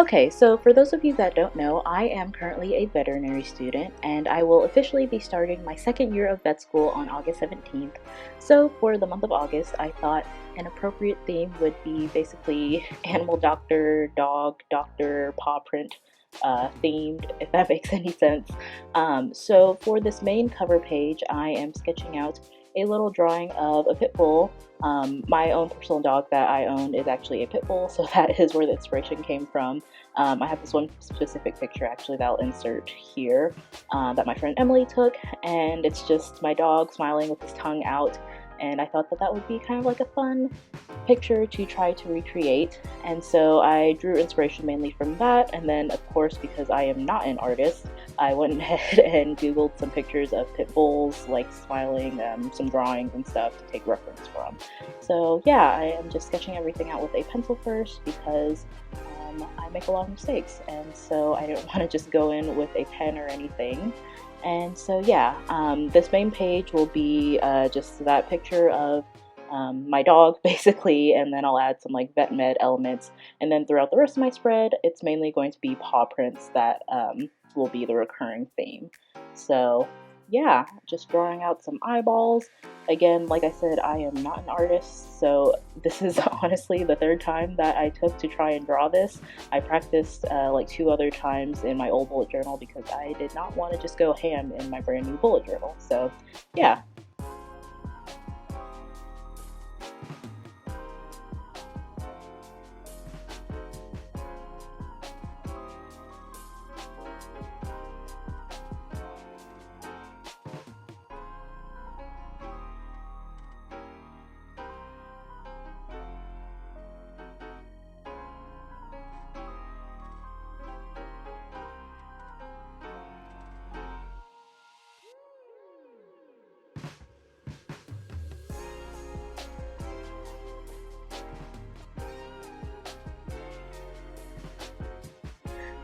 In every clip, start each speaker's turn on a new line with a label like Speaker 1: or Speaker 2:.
Speaker 1: Okay, so for those of you that don't know, I am currently a veterinary student and I will officially be starting my second year of vet school on August 17th. So for the month of August, I thought an appropriate theme would be basically animal doctor, dog doctor, paw print themed, if that makes any sense. So for this main cover page, I am sketching out a little drawing of a pit bull. My own personal dog that I own is actually a pit bull, so that is where the inspiration came from. I have this one specific picture actually that I'll insert here that my friend Emily took, and it's just my dog smiling with his tongue out, and I thought that that would be kind of like a fun picture to try to recreate, and so I drew inspiration mainly from that. And then of course, because I am not an artist, I went ahead and googled some pictures of pit bulls like smiling, some drawings and stuff to take reference from. So yeah, I am just sketching everything out with a pencil first because I make a lot of mistakes, and so I didn't want to just go in with a pen or anything. And so yeah, this main page will be just that picture of my dog basically, and then I'll add some like vet med elements, and then throughout the rest of my spread it's mainly going to be paw prints that will be the recurring theme. So yeah, just drawing out some eyeballs. Again, like I said, I am not an artist, so this is honestly the third time that I took to try and draw this. I practiced like 2 other times in my old bullet journal because I did not want to just go ham in my brand new bullet journal. So yeah.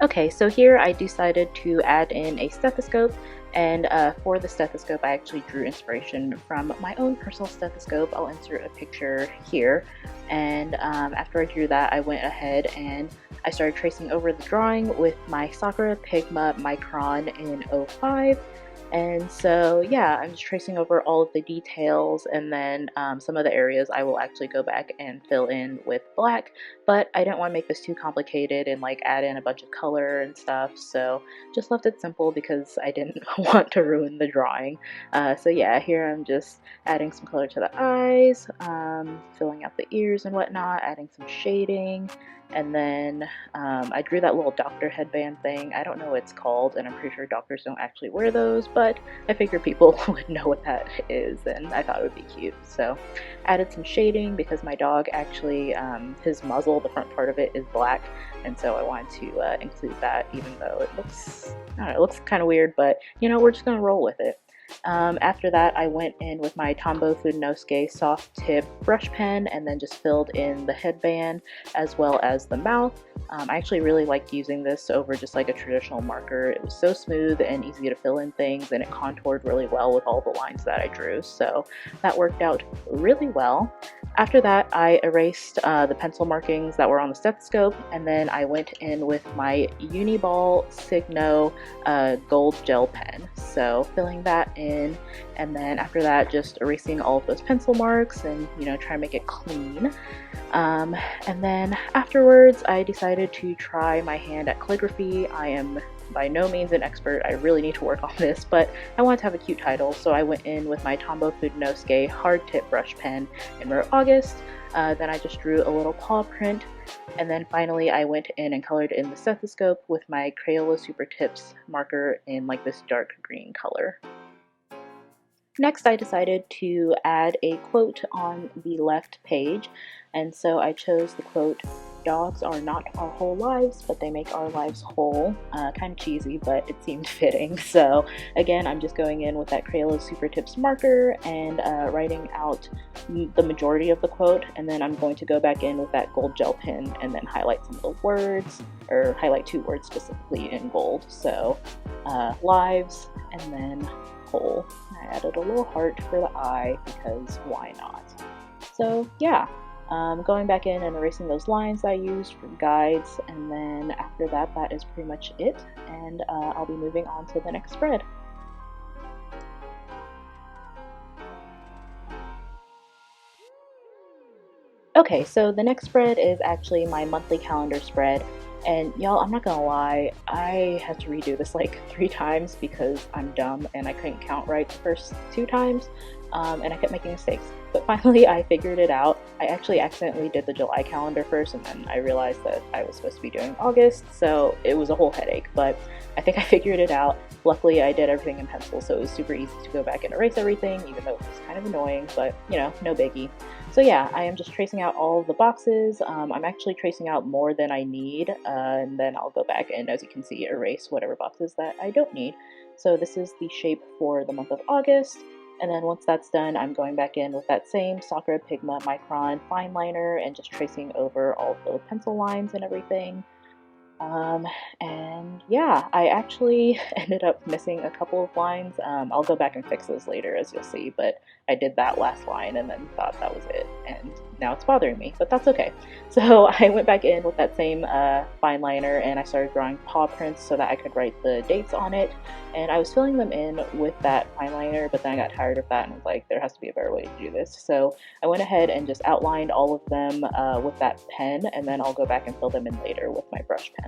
Speaker 1: Okay, so here I decided to add in a stethoscope, and for the stethoscope I actually drew inspiration from my own personal stethoscope. I'll insert a picture here, and after I drew that I went ahead and I started tracing over the drawing with my Sakura Pigma Micron in 05. And so yeah, I'm just tracing over all of the details, and then some of the areas I will actually go back and fill in with black, but I didn't want to make this too complicated and like add in a bunch of color and stuff, so just left it simple because I didn't want to ruin the drawing. So yeah, here I'm just adding some color to the eyes, filling out the ears and whatnot, adding some shading. And then I drew that little doctor headband thing. I don't know what it's called, and I'm pretty sure doctors don't actually wear those, but I figured people would know what that is, and I thought it would be cute. So added some shading because my dog actually, his muzzle, the front part of it is black, and so I wanted to include that, even though it looks, I don't know, it looks kind of weird, but you know, we're just gonna roll with it. After that, I went in with my Tombow Fudenosuke soft tip brush pen and then just filled in the headband as well as the mouth. I actually really liked using this over just like a traditional marker. It was so smooth and easy to fill in things, and it contoured really well with all the lines that I drew, so that worked out really well. After that, I erased the pencil markings that were on the stethoscope, and then I went in with my Uni-Ball Signo gold gel pen. So filling that in, and then after that just erasing all of those pencil marks and, you know, try to make it clean. And then afterwards I decided to try my hand at calligraphy. I am by no means an expert, I really need to work on this, but I wanted to have a cute title, so I went in with my Tombow Fudenosuke hard tip brush pen and wrote August. Then I just drew a little paw print, and then finally I went in and colored in the stethoscope with my Crayola Super Tips marker in like this dark green color. Next, I decided to add a quote on the left page, and so I chose the quote, "Dogs are not our whole lives, but they make our lives whole." Kind of cheesy, but it seemed fitting. So again, I'm just going in with that Crayola Super Tips marker and writing out the majority of the quote, and then I'm going to go back in with that gold gel pen and then highlight some of the words, or highlight 2 words specifically in gold. So lives and then whole. I added a little heart for the eye because why not? So yeah, Going back in and erasing those lines I used for guides, and then after that, that is pretty much it, and I'll be moving on to the next spread. Okay, so the next spread is actually my monthly calendar spread, and y'all, I'm not gonna lie, I had to redo this like 3 times because I'm dumb and I couldn't count right the first 2 times, and I kept making mistakes. But finally, I figured it out. I actually accidentally did the July calendar first, and then I realized that I was supposed to be doing August, so it was a whole headache, but I think I figured it out. Luckily, I did everything in pencil, so it was super easy to go back and erase everything, even though it was kind of annoying, but you know, no biggie. So yeah, I am just tracing out all of the boxes. I'm actually tracing out more than I need, and then I'll go back and, as you can see, erase whatever boxes that I don't need. So this is the shape for the month of August, and then once that's done, I'm going back in with that same Sakura Pigma Micron fine liner and just tracing over all the pencil lines and everything. And yeah, I actually ended up missing a couple of lines. I'll go back and fix those later, as you'll see, but I did that last line and then thought that was it, and now it's bothering me, but that's okay. So I went back in with that same fine liner and I started drawing paw prints so that I could write the dates on it, and I was filling them in with that fine liner, but then I got tired of that and was like, there has to be a better way to do this. So I went ahead and just outlined all of them with that pen, and then I'll go back and fill them in later with my brush pen.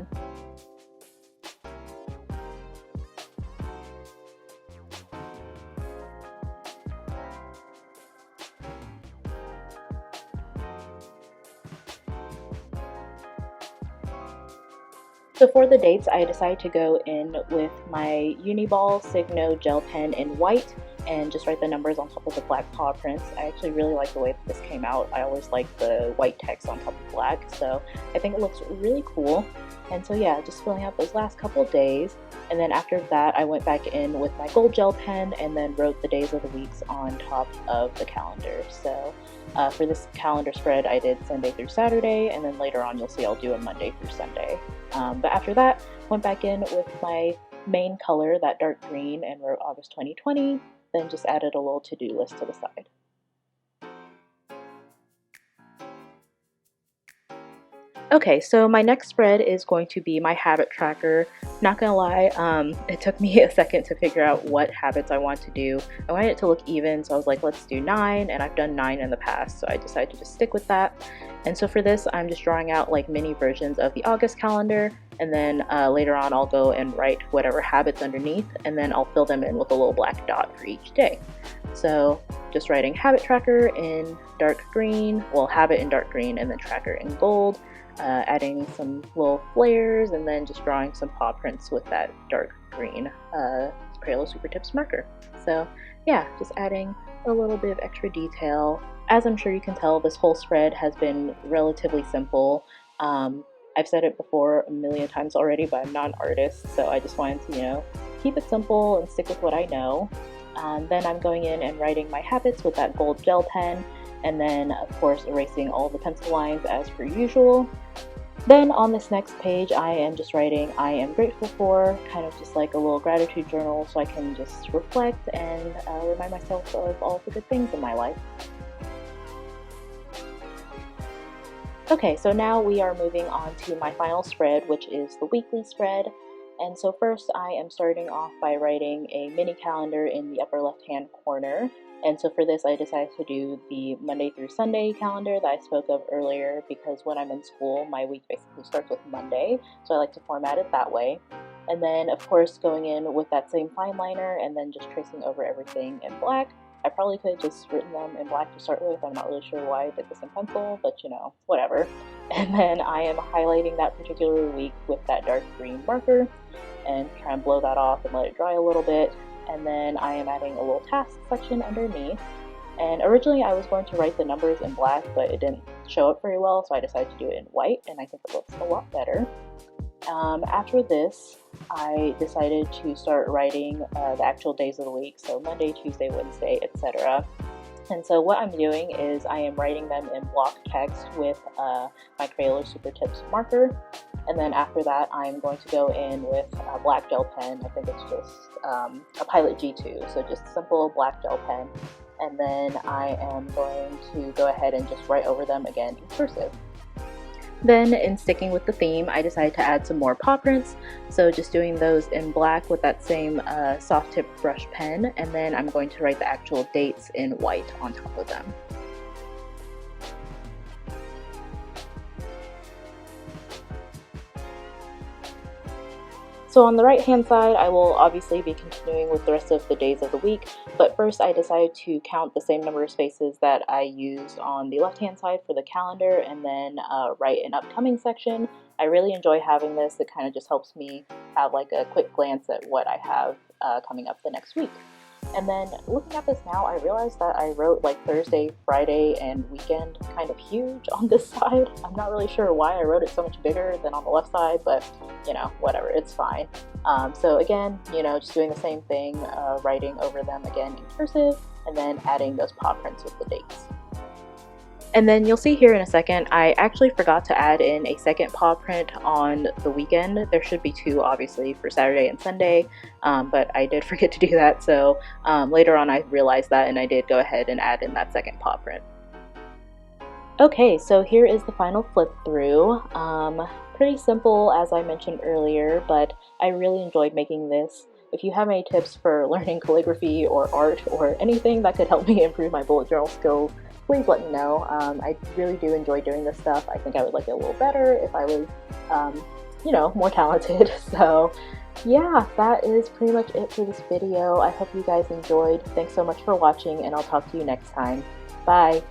Speaker 1: So for the dates, I decided to go in with my Uni-Ball Signo gel pen in white and just write the numbers on top of the black paw prints. I actually really like the way that this came out. I always like the white text on top of black, so I think it looks really cool. And so yeah, just filling out those last couple days, and then after that I went back in with my gold gel pen and then wrote the days of the weeks on top of the calendar. So for this calendar spread, I did Sunday through Saturday, and then later on you'll see I'll do a Monday through Sunday. But after that, went back in with my main color, that dark green, and wrote August 2020, then just added a little to-do list to the side. Okay, so my next spread is going to be my habit tracker. Not gonna lie, it took me a second to figure out what habits I want to do. I wanted it to look even, so I was like, let's do 9, and I've done 9 in the past, so I decided to just stick with that. And so for this, I'm just drawing out like mini versions of the August calendar, and then later on I'll go and write whatever habits underneath, and then I'll fill them in with a little black dot for each day. So just writing habit tracker in dark green, well, habit in dark green, and then tracker in gold. Adding some little flares, and then just drawing some paw prints with that dark green Crayola Super Tips marker. So yeah, just adding a little bit of extra detail. As I'm sure you can tell, this whole spread has been relatively simple. I've said it before a million times already, but I'm not an artist, so I just wanted to, you know, keep it simple and stick with what I know. Then I'm going in and writing my habits with that gold gel pen, and then of course erasing all the pencil lines as per usual. Then on this next page, I am just writing I am grateful for, kind of just like a little gratitude journal, so I can just reflect and remind myself of all the good things in my life. Okay, so now we are moving on to my final spread, which is the weekly spread. And so first I am starting off by writing a mini calendar in the upper left hand corner. And so for this I decided to do the Monday through Sunday calendar that I spoke of earlier, because when I'm in school my week basically starts with Monday, so I like to format it that way. And then of course going in with that same fine liner and then just tracing over everything in black. I probably could have just written them in black to start with. I'm not really sure why I did this in pencil, but you know, whatever. And then I am highlighting that particular week with that dark green marker and try and blow that off and let it dry a little bit. And then I am adding a little task section underneath. And originally I was going to write the numbers in black, but it didn't show up very well, so I decided to do it in white, and I think it looks a lot better. After this, I decided to start writing the actual days of the week, so Monday, Tuesday, Wednesday, etc. And so what I'm doing is I am writing them in block text with my Crayola Super Tips marker. And then after that, I'm going to go in with a black gel pen. I think it's just a Pilot G2, so just simple black gel pen. and then I am going to go ahead and just write over them again in cursive. Then, in sticking with the theme, I decided to add some more paw prints, so just doing those in black with that same soft tip brush pen, and then I'm going to write the actual dates in white on top of them. So on the right hand side, I will obviously be continuing with the rest of the days of the week, but first I decided to count the same number of spaces that I used on the left hand side for the calendar, and then write an upcoming section. I really enjoy having this. It kind of just helps me have like a quick glance at what I have coming up the next week. And then looking at this now, I realized that I wrote like Thursday, Friday, and weekend kind of huge on this side. I'm not really sure why I wrote it so much bigger than on the left side, but you know, whatever, it's fine. So again, you know, just doing the same thing, writing over them again in cursive, and then adding those paw prints with the dates. And then you'll see here in a second, I actually forgot to add in a second paw print on the weekend. There should be two, obviously, for Saturday and Sunday, but I did forget to do that. So later on I realized that, and I did go ahead and add in that second paw print. Okay, so here is the final flip through. Pretty simple, as I mentioned earlier, but I really enjoyed making this. If you have any tips for learning calligraphy or art or anything that could help me improve my bullet journal skills, please let me know. I really do enjoy doing this stuff. I think I would like it a little better if I was, you know, more talented. So yeah, that is pretty much it for this video. I hope you guys enjoyed. Thanks so much for watching, and I'll talk to you next time. Bye!